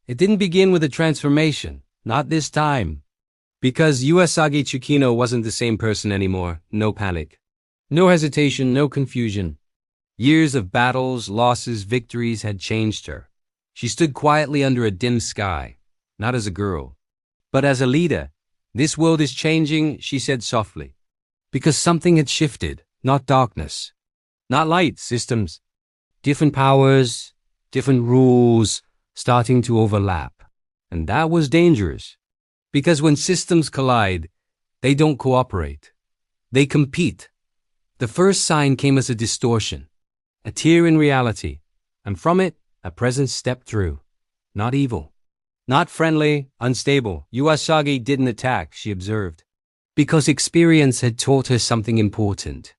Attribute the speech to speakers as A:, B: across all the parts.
A: It didn't begin with a transformation, not this time. Because Usagi Tsukino wasn't the same person anymore. No panic. No hesitation, no confusion. Years of battles, losses, victories had changed her. She stood quietly under a dim sky, not as a girl, but as a leader. This world is changing, she said softly. Because something had shifted, not darkness, not light, systems. Different powers, different rules, starting to overlap. And that was dangerous. Because when systems collide, they don't cooperate. They compete. The first sign came as a distortion, a tear in reality, and from it, a presence stepped through. Not evil. Not friendly, unstable. Usagi didn't attack, she observed. Because experience had taught her something important.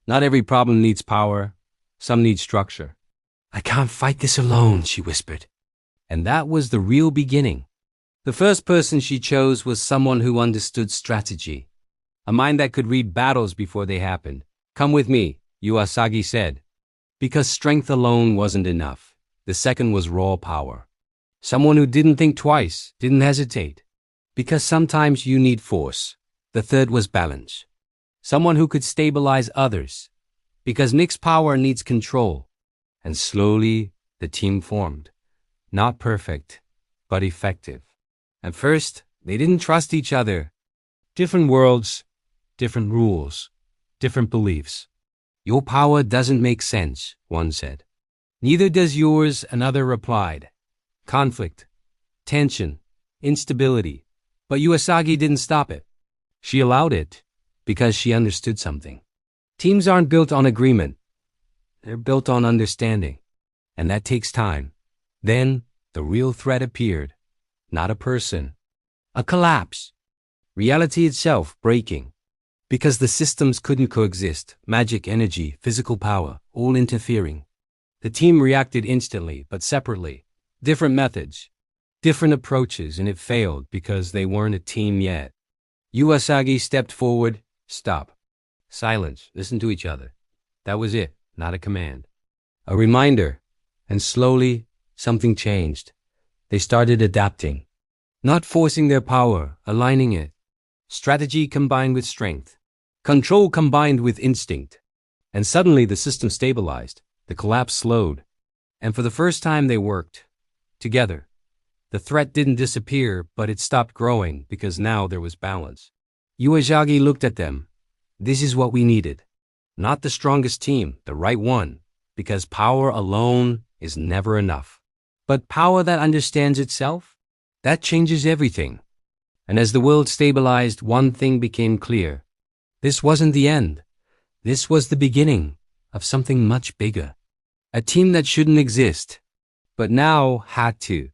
A: Not every problem needs power. Some need structure. I can't fight this alone, she whispered. And that was the real beginning. The first person she chose was someone who understood strategy. A mind that could read battles before they happened. Come with me, Usagi said. Because strength alone wasn't enough. The second was raw power. Someone who didn't think twice, didn't hesitate. Because sometimes you need force. The third was balance. Someone who could stabilize others. Because mixed power needs control. And slowly, the team formed. Not perfect, but effective. At first, they didn't trust each other. Different worlds, different rules, different beliefs. Your power doesn't make sense, one said. Neither does yours, another replied. Conflict, tension, instability. But Usagi didn't stop it. She allowed it because she understood something. Teams aren't built on agreement. They're built on understanding. And that takes time. Then the real threat appeared. Not a person. A collapse. Reality itself breaking. Because the systems couldn't coexist. Magic, energy, physical power, all interfering. The team reacted instantly, but separately. Different methods. Different approaches, and it failed because they weren't a team yet. Usagi stepped forward. Stop. Silence. Listen to each other. That was it, not a command. A reminder. And slowly, something changed. They started adapting. Not forcing their power, aligning it. Strategy combined with strength. Control combined with instinct. And suddenly the system stabilized. The collapse slowed. And for the first time they worked. Together. The threat didn't disappear, but it stopped growing because now there was balance. Usagi looked at them. This is what we needed. Not the strongest team, the right one. Because power alone is never enough. But power that understands itself? That changes everything. And as the world stabilized, one thing became clear. This wasn't the end. This was the beginning of something much bigger. A team that shouldn't exist, but now had to.